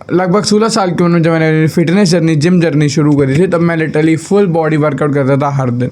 लगभग 16 साल की उम्र में जब मैंने फिटनेस जर्नी जिम जर्नी शुरू करी थी, तब मैं लिटरली फुल बॉडी वर्कआउट करता था हर दिन,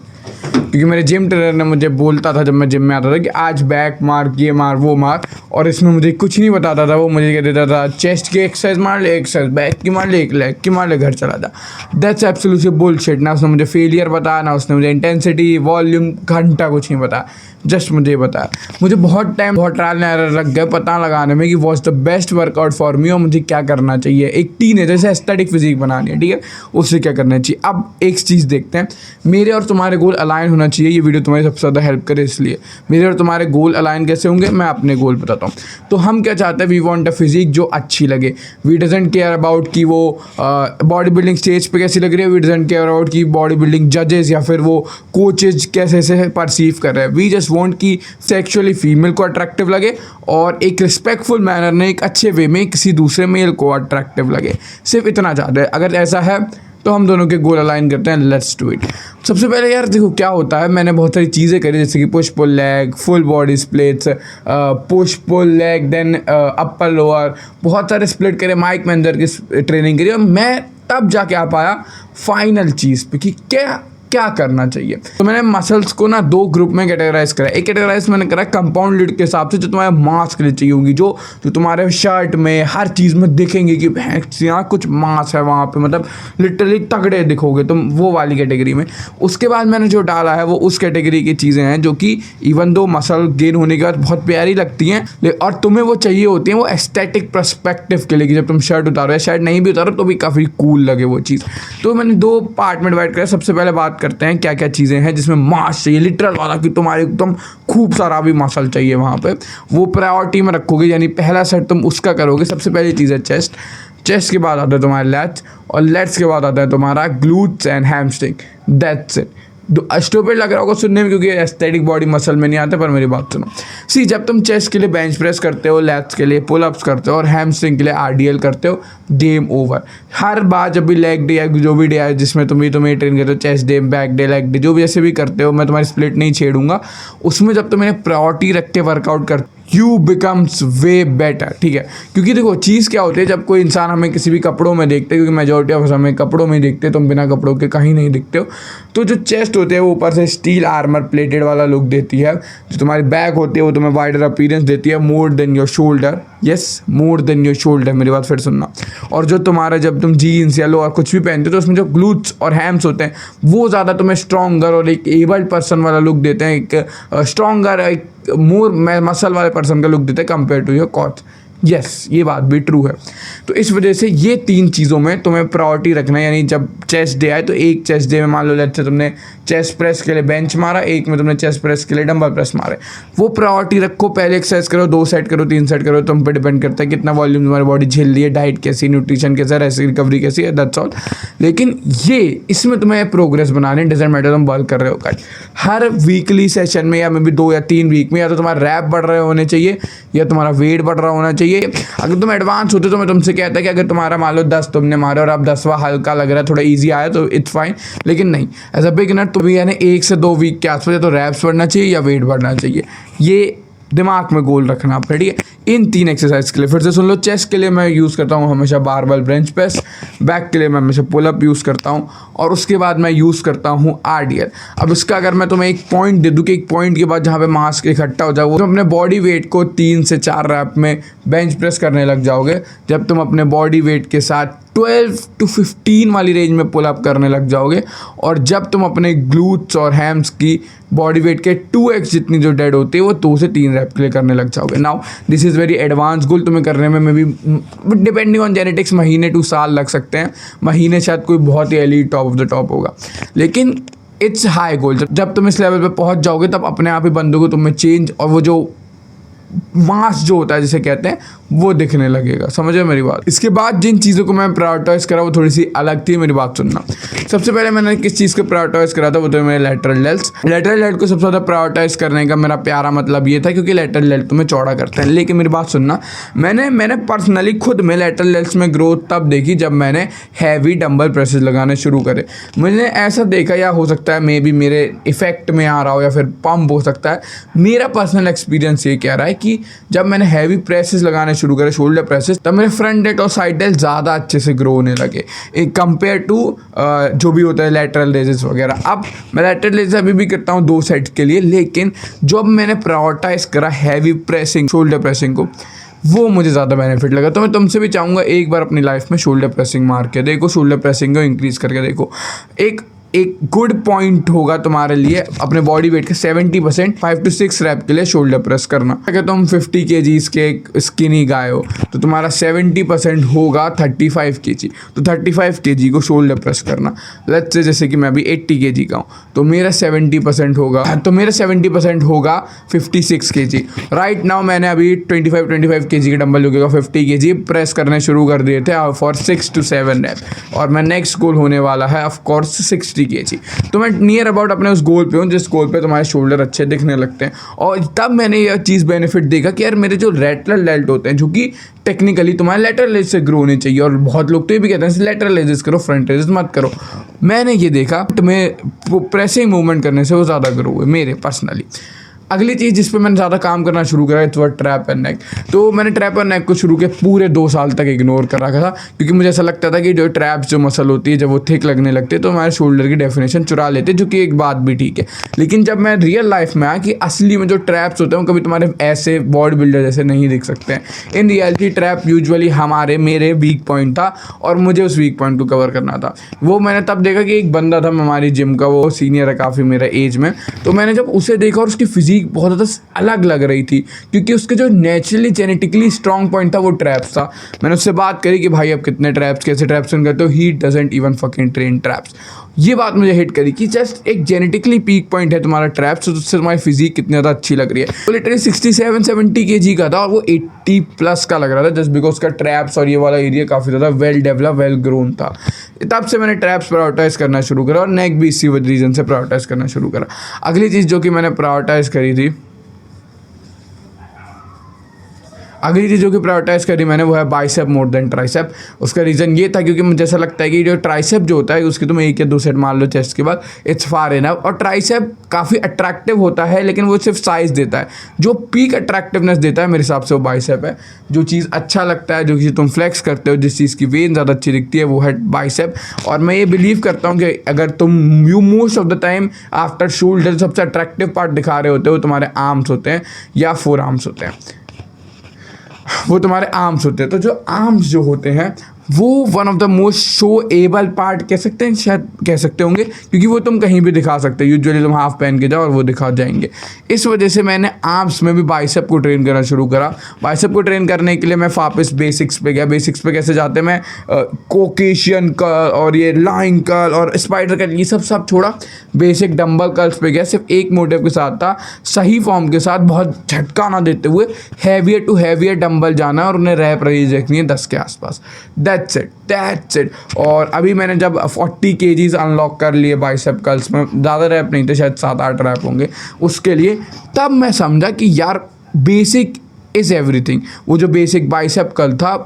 क्योंकि मेरे जिम ट्रेनर ने मुझे बोलता था जब मैं जिम में आता था कि आज बैक मार, ये मार, वो मार, और इसमें मुझे कुछ नहीं बताता था। वो मुझे कह देता था चेस्ट की एक्सरसाइज मार ले, एक्सरसाइज बैक की मार ले, एक लेग की मार ले, घर चला जा। That's absolutely bullshit. ना उसने मुझे फेलियर बताया, ना उसने मुझे इंटेंसिटी, वॉल्यूम, घंटा कुछ नहीं बताया, जस्ट मुझे बताया। मुझे बहुत टाइम, बहुत ट्रायल एरर लग गया पता लगाने में कि was the best workout for me और मुझे क्या करना चाहिए। एक टीनेजर से एस्थेटिक फिजिक बनानी है, ठीक है, उससे क्या करना चाहिए। अब एक चीज़ देखते हैं, मेरे और तुम्हारे गोल अलाइन होना चाहिए। ये वीडियो तुम्हारी सबसे ज़्यादा हेल्प करे, इसलिए मेरे और तुम्हारे गोल अलाइन कैसे होंगे मैं अपने गोल बताता हूँ। तो हम क्या चाहते हैं, वी वांट अ फिजिक जो अच्छी लगे। वी डजंट केयर अबाउट कि वो बॉडी बिल्डिंग स्टेज पे कैसी लग रही है। वी डजंट केयर अबाउट कि बॉडी बिल्डिंग जजेस या फिर वो कोचेज कैसे से परसीव कर रहे हैं। वी जस्ट वांट कि सेक्सुअली फीमेल को अट्रैक्टिव लगे और एक रिस्पेक्टफुल मैनर में, एक अच्छे वे में किसी दूसरे मेल को अट्रैक्टिव लगे। सिर्फ इतना चाहते हैं। अगर ऐसा है तो हम दोनों के गोल अलाइन करते हैं। Let's do it. सबसे पहले यार देखो क्या होता है, मैंने बहुत सारी चीज़ें करी, जैसे कि push pull leg, full body splits, push pull leg, then upper lower, बहुत सारे स्प्लिट करे, माइक मेंदर की ट्रेनिंग करी, और मैं तब जाके आ पाया फाइनल चीज़ पे कि क्या करना चाहिए। तो मैंने मसल्स को ना 2 ग्रुप में कैटेगराइज करा। एक कैटेगराइज मैंने करा कंपाउंड लीड के हिसाब से, जो तुम्हारे मास के लिए चाहिए होंगी, जो तुम्हारे शर्ट में हर चीज़ में दिखेंगे कि यहाँ कुछ मास है, वहाँ पे मतलब लिटरली तगड़े दिखोगे तुम, वो वाली कैटेगरी में। उसके बाद मैंने जो डाला है वो उस कैटेगरी की चीज़ें हैं जो कि इवन दो मसल गेन होने के बाद बहुत प्यारी लगती हैं, और तुम्हें वो चाहिए होती हैं वो एस्थेटिक पर्सपेक्टिव के लिए, कि जब तुम शर्ट उतारो या शर्ट नहीं भी उतारो तो भी काफ़ी कूल लगे वो चीज़। तो मैंने 2 पार्ट में डिवाइड करा। सबसे पहले बात करते हैं क्या क्या चीज़ें हैं जिसमें मास चाहिए, लिटरल वाला, कि तुम्हारे एकदम खूब सारा भी मसल चाहिए वहाँ पे, वो प्रायोरिटी में रखोगे। यानी पहला सेट तुम उसका करोगे। सबसे पहली चीज़ है चेस्ट। चेस्ट के बाद आता है तुम्हारा लैट्स, और लैट्स के बाद आता है तुम्हारा glutes and hamstring. That's it. Stupid लग रहा होगा सुनने में क्योंकि एस्थेटिक बॉडी मसल में नहीं आते, पर मेरी बात सुनो। सी, जब तुम चेस्ट के लिए बेंच प्रेस करते हो, लैट्स के लिए पुल अप्स करते हो और हैमस्ट्रिंग के लिए आरडीएल करते हो, गेम ओवर। हर बार जब भी लेग डे या जो भी डे है जिसमें तुम्हें ट्रेन करते हो, chest day, back day, leg day, जो भी जैसे भी करते हो, मैं तुम्हारी स्प्लिट नहीं छेड़ूंगा, उसमें जब तुम्हें प्रायोरिटी रख के वर्कआउट करते यू बिकम्स वे बेटर, ठीक है। क्योंकि देखो चीज़ क्या होती है, जब कोई इंसान हमें किसी भी कपड़ों में देखते हैं, क्योंकि मेजॉरिटी ऑफ हमें कपड़ों में देखते हो, तुम बिना कपड़ों के कहीं नहीं दिखते हो, तो जो चेस्ट होते हैं वो ऊपर से स्टील आर्मर प्लेटेड वाला लुक देती है। जो तुम्हारी बैक होती है वो तुम्हें वाइडर अपीयरेंस देती है, more than your shoulder. Yes, more than your shoulder, मेरी बात फिर सुनना। और जो तुम्हारा जब तुम जीन्स या लोअर कुछ भी पहनते हो तो उसमें जो ग्लूट्स और हैम्स होते हैं वो ज़्यादा तुम्हें स्ट्रॉन्गर और एक एबल्ड पर्सन वाला लुक देते हैं, एक स्ट्रॉन्गर, एक मोर मसल वाले पर्सन का लुक देते हैं compare to your cot. Yes, ये बात भी ट्रू है। तो इस वजह से ये 3 चीज़ों में तुम्हें प्रायोरिटी रखना है। यानी जब चेस्ट डे आए तो एक चेस्ट डे में मान लो लेट्स से तुमने चेस्ट प्रेस के लिए बेंच मारा, एक में तुमने चेस्ट प्रेस के लिए डंबल प्रेस मारे, वो प्रायोरिटी रखो। पहले एक्सरसाइज करो, 2 सेट करो, 3 सेट करो, तुम पे डिपेंड करता है कितना वॉल्यूम तुम्हारी बॉडी झेल रही है, डाइट कैसी, न्यूट्रिशन कैसा, रेस्ट रिकवरी कैसी है, दैट्स ऑल। लेकिन ये इसमें तुम्हें प्रोग्रेस बनाने, डजंट मैटर तुम बल्क कर रहे हो कट। हर वीकली सेशन में या मे बी 2 या 3 वीक में या तो तुम्हारा रैप बढ़ रहे होने चाहिए या तुम्हारा वेट बढ़ रहा होना चाहिए। अगर तुम एडवांस होते तो मैं तुमसे कहता कि अगर तुम्हारा मान लो 10 तुमने मारे और अब 10वां हल्का लग रहा है, थोड़ा इजी आया तो इट्स फाइन। लेकिन नहीं, एज अ बिगिनर तो भी यानी 1 से 2 वीक के आसपास या तो रैप्स बढ़ना चाहिए या वेट बढ़ना चाहिए। ये दिमाग में गोल रखना आप, ठीक है। इन 3 एक्सरसाइज के लिए फिर से सुन लो। चेस्ट के लिए मैं यूज़ करता हूँ हमेशा बारबेल बेंच प्रेस, बैक के लिए मैं हमेशा पुल अप यूज़ करता हूँ, और उसके बाद मैं यूज़ करता हूँ आरडीएल। अब इसका अगर मैं तुम्हें एक पॉइंट दे दूँ कि एक पॉइंट के बाद जहाँ पे मास इकट्ठा हो जाए, वो तुम अपने बॉडी वेट को 3 से 4 रैप में बेंच प्रेस करने लग जाओगे। जब तुम अपने बॉडी वेट के साथ 12 to 15 वाली रेंज में पुल अप करने लग जाओगे, और जब तुम अपने ग्लूट्स और हैम्स की बॉडी वेट के 2x जितनी जो डेड होती है वो 2 से 3 रैप के लिए करने लग जाओगे। Now this is very advance goal, तुम्हें करने में भी डिपेंडिंग ऑन जेनेटिक्स महीने टू साल लग सकते हैं। महीने शायद कोई बहुत ही elite top of the top होगा, लेकिन इट्स हाई गोल। जब तुम इस लेवल पे पहुंच जाओगे तब अपने आप ही बंदों को तुम्हें चेंज और वो जो मास जो होता है जिसे कहते हैं वो दिखने लगेगा। समझे मेरी बात। इसके बाद जिन चीज़ों को मैं प्रायोरिटाइज करा वो थोड़ी सी अलग थी, मेरी बात सुनना। सबसे पहले मैंने किस चीज़ को प्रायोरिटाइज करा था वो तो मेरे लैटरल डेल्ट्स। लैटरल डेल्ट को सबसे ज़्यादा प्रायोरिटाइज करने का मेरा प्यारा मतलब ये था क्योंकि लैटरल डेल्ट तुम्हें चौड़ा करते हैं। लेकिन मेरी बात सुनना, मैंने पर्सनली खुद में लैटरल डेल्ट्स में ग्रोथ तब देखी जब मैंने हैवी डंबल प्रेसेस लगाने शुरू करे। मैंने ऐसा देखा, या हो सकता है मे बी मेरे इफेक्ट में आ रहा हो या फिर पंप हो सकता है, मेरा पर्सनल एक्सपीरियंस ये कह रहा है कि जब मैंने हैवी प्रेसेस लगाने शुरू करे शोल्डर प्रेसेस, तब मेरे फ्रंट डेल्ट और साइड डेल्ट ज़्यादा अच्छे से ग्रो होने लगे कंपेयर टू जो भी होता है लैटरल रेजेस वगैरह। अब मैं लैटरल रेजेस अभी भी करता हूँ 2 सेट के लिए, लेकिन जब मैंने प्रायोरिटाइज करा हैवी प्रेसिंग शोल्डर प्रेसिंग को, वो मुझे ज़्यादा बेनिफिट लगा। तो मैं तुमसे भी चाहूँगा एक बार अपनी लाइफ में शोल्डर प्रेसिंग मार के देखो, शोल्डर प्रेसिंग को इंक्रीज़ करके देखो। एक गुड पॉइंट होगा तुम्हारे लिए अपने बॉडी वेट के 70% 5 to 6 रैप के लिए शोल्डर प्रेस करना। अगर तुम 50 kg के स्किनी गाय हो तो तुम्हारा 70% होगा 35 kg, तो 35 kg को शोल्डर प्रेस करना। लेट्स से जैसे कि मैं अभी 80 kg का हूँ तो मेरा 70% होगा, तो मेरा 70% होगा 56 kg। राइट नाउ मैंने अभी 25 kg के डंबल जो कि 50 kg प्रेस करने शुरू कर दिए थे फॉर 6 to 7 रैप, और मैं नेक्स्ट गोल होने वाला है ऑफ कोर्स 60 kg। तो मैं नियर अबाउट अपने उस गोल पे हूँ जिस गोल पे तुम्हारे शोल्डर अच्छे दिखने लगते हैं। और तब मैंने यह चीज़ बेनिफिट देखा कि यार मेरे जो लैटरल डेल्ट होते हैं, जो कि टेक्निकली तुम्हारे लैटरल लेज से ग्रो होने चाहिए, और बहुत लोग तो ये भी कहते हैं लैटरल लेजेस करो, फ्रंट लेजेस मत करो। मैंने ये देखा तुम्हें प्रेसिंग मूवमेंट करने से वो ज़्यादा ग्रो हुए मेरे पर्सनली। अगली चीज़ जिस पे मैंने ज़्यादा काम करना शुरू करा it's word trap and neck. तो मैंने ट्रैप एंड नेक को शुरू के पूरे 2 साल तक इग्नोर कर रखा था, क्योंकि मुझे ऐसा लगता था कि जो ट्रैप्स जो मसल होती है जब वो थिक लगने लगते तो हमारे शोल्डर की डेफिनेशन चुरा लेते, जो कि एक बात भी ठीक है। लेकिन जब मैं रियल लाइफ में आया कि असली में जो ट्रैप्स होते हैं वो कभी तुम्हारे ऐसे बॉडी बिल्डर जैसे नहीं दिख सकते हैं। इन रियलिटी ट्रैप यूजुअली मेरे वीक पॉइंट था और मुझे उस वीक पॉइंट को कवर करना था। वो मैंने तब देखा कि एक बंदा था हमारी जिम का, वो सीनियर है काफ़ी मेरा एज में, तो मैंने जब उसे देखा और उसकी फिजिक बहुत ज़्यादा अलग लग रही थी, क्योंकि उसके जो नेचुरली जेनेटिकली स्ट्रॉन्ग पॉइंट था वो ट्रैप्स था। मैंने उससे बात करी कि भाई अब कितने ट्रैप्स, कैसे ट्रैप्स करते हो, he doesn't even fucking train traps. ये बात मुझे हिट करी कि जस्ट एक जेनेटिकली पीक पॉइंट है तुम्हारा ट्रैप्स, तो उससे तुम्हारी फिजिक कितनी ज़्यादा अच्छी लग रही है। वो लिटरली 67-70 kg का था और वो 80+ का लग रहा था, जस्ट बिकॉज उसका ट्रैप्स और ये वाला एरिया काफ़ी ज़्यादा वेल डेवलप वेल ग्रोन था। तब से मैंने ट्रैप्स प्रायोरिटाइज करना शुरू करा और नेक भी इसी रीजन से प्रायोरिटाइज करना शुरू करा। अगली चीज़ जो कि मैंने प्रायोरिटाइज करी थी, अगली चीज़ जो कि प्रायोरिटाइज करी मैंने वो है बाइसेप मोर देन ट्राइसेप। उसका रीज़न ये था क्योंकि मुझे ऐसा लगता है कि जो ट्राइसेप जो होता है उसकी तुम 1 या 2 सेट मार लो चेस्ट के बाद, इट्स फार इनफ। और ट्राइसेप काफ़ी अट्रैक्टिव होता है, लेकिन वो सिर्फ साइज़ देता है। जो पीक अट्रैक्टिवनेस देता है मेरे हिसाब से वो बाइसेप है। जो चीज़ अच्छा लगता है, जो चीज़ तुम फ्लेक्स करते हो, जिस चीज़ की वेन ज़्यादा अच्छी दिखती है, वो है बाइसेप। और मैं ये बिलीव करता हूँ कि अगर तुम most of the time after shoulder सबसे अट्रैक्टिव पार्ट दिखा रहे होते हो तुम्हारे आर्म्स होते हैं या 4 आर्म्स होते हैं, वो तुम्हारे आर्म्स होते हैं। तो जो आर्म्स जो होते हैं वो one of the most showable part कह सकते हैं, शायद कह सकते होंगे, क्योंकि वो तुम कहीं भी दिखा सकते हो। यूजुअली तुम हाफ पहन के जाओ और वो दिखा जाएंगे। इस वजह से मैंने आर्म्स में भी बाइसेप को ट्रेन करना शुरू करा। बाइसेप को ट्रेन करने के लिए मैं वापस बेसिक्स पे गया। बेसिक्स पे कैसे जाते हैं, मैं कोकेशियन कर्ल और ये लाइन कर्ल और स्पाइडर कर्ल ये सब छोड़ा, बेसिक डंबल कर्ल्स पे गया। सिर्फ एक मोटिव के साथ था, सही फॉर्म के साथ, बहुत झटका ना देते हुए हैवियर टू हैवियर डंबल जाना और उन्हें रैप रेंज रखनी है 10 के आसपास। That's it। और अभी मैंने जब 40 kgs अनलॉक कर लिए बाइसेप कर्ल्स में, ज़्यादा रैप नहीं थे, शायद 7-8 रैप होंगे उसके लिए, तब मैं समझा कि यार बेसिक इज़ एवरीथिंग। वो जो बेसिक बाइसेप कर्ल था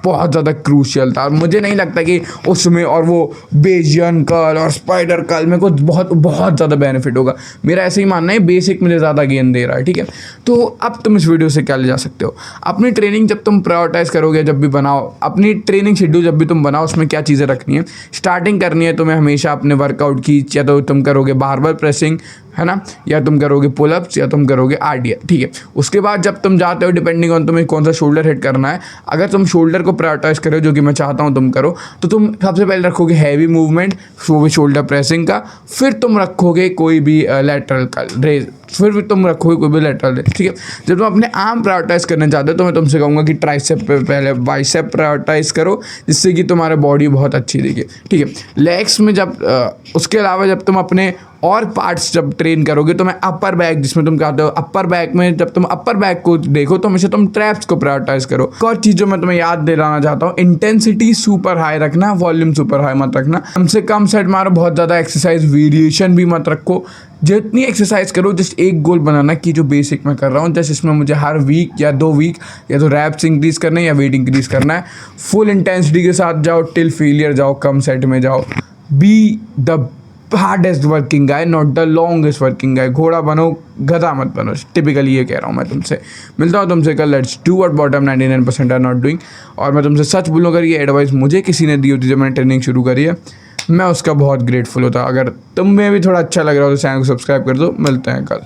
बहुत ज़्यादा क्रूशियल था, और मुझे नहीं लगता कि उसमें और वो बेजियन कर्ल और स्पाइडर कर्ल में कुछ बहुत ज़्यादा बेनिफिट होगा। मेरा ऐसे ही मानना है, बेसिक मुझे ज़्यादा गेन दे रहा है, ठीक है। तो अब तुम इस वीडियो से क्या ले जा सकते हो, अपनी ट्रेनिंग जब तुम प्रायोरिटाइज करोगे, जब भी बनाओ अपनी ट्रेनिंग शेड्यूल, जब भी तुम बनाओ उसमें क्या चीज़ें रखनी है। स्टार्टिंग करनी है तुम्हें हमेशा अपने वर्कआउट की, या तो तुम करोगे बारबल प्रेसिंग, है ना, या तुम करोगे पुलअप्स, या तुम करोगे RDL, ठीक है। उसके बाद जब तुम जाते हो, डिपेंडिंग ऑन तुम्हें कौन सा शोल्डर हिट करना है, अगर तुम शोल्डर को प्रायोरिटाइज करो, जो कि मैं चाहता हूँ तुम करो, तो तुम सबसे पहले रखोगे हैवी मूवमेंट, वो भी शोल्डर प्रेसिंग का। फिर तुम रखोगे कोई भी लैटरल रेज, फिर तुम रखोगे कोई भी लैटरल रेज, ठीक है। जब तुम अपने आर्म प्रायोरिटाइज करना चाहते हो तो मैं तुमसे कहूँगा कि ट्राइसेप पे पहले बाइसेप प्रायोरिटाइज करो, जिससे कि तुम्हारा बॉडी बहुत अच्छी दिखे, ठीक है। लेग्स में जब उसके अलावा जब तुम अपने और पार्ट्स जब ट्रेन करोगे तो मैं अपर बैक, जिसमें तुम कहते हो अपर बैक में, जब तुम अपर बैक को देखो तो हमेशा तुम ट्रैप्स को प्रायोरिटाइज करो। एक और चीज़ जो मैं तुम्हें याद दिलाना चाहता हूँ, इंटेंसिटी सुपर हाई रखना, वॉल्यूम सुपर हाई मत रखना। कम से कम सेट मारो, बहुत ज़्यादा एक्सरसाइज वेरिएशन भी मत रखो। जितनी एक्सरसाइज करो, जस्ट एक गोल बनाना कि जो बेसिक मैं कर रहा हूँ, जस्ट इसमें मुझे हर वीक या 2 वीक या तो रैप्स इंक्रीज करना है या वेट इंक्रीज करना है। फुल इंटेंसिटी के साथ जाओ, टिल फेलियर जाओ, कम सेट में जाओ। Be the hardest working guy, not the longest working गाय। घोड़ा बनो, गधा मत बनो, टिपिकली ये कह रहा हूँ मैं तुमसे। मिलता हूँ तुमसे कल। Let's do what bottom 99% are not doing. और मैं तुमसे सच बोलूँ, अगर ये एडवाइस मुझे किसी ने दी होती जब मैंने ट्रेनिंग शुरू करी है, मैं उसका बहुत ग्रेटफुल होता। अगर तुम्हें भी थोड़ा अच्छा लग रहा हो तो चैनल को सब्सक्राइब कर दो। मिलते हैं कल।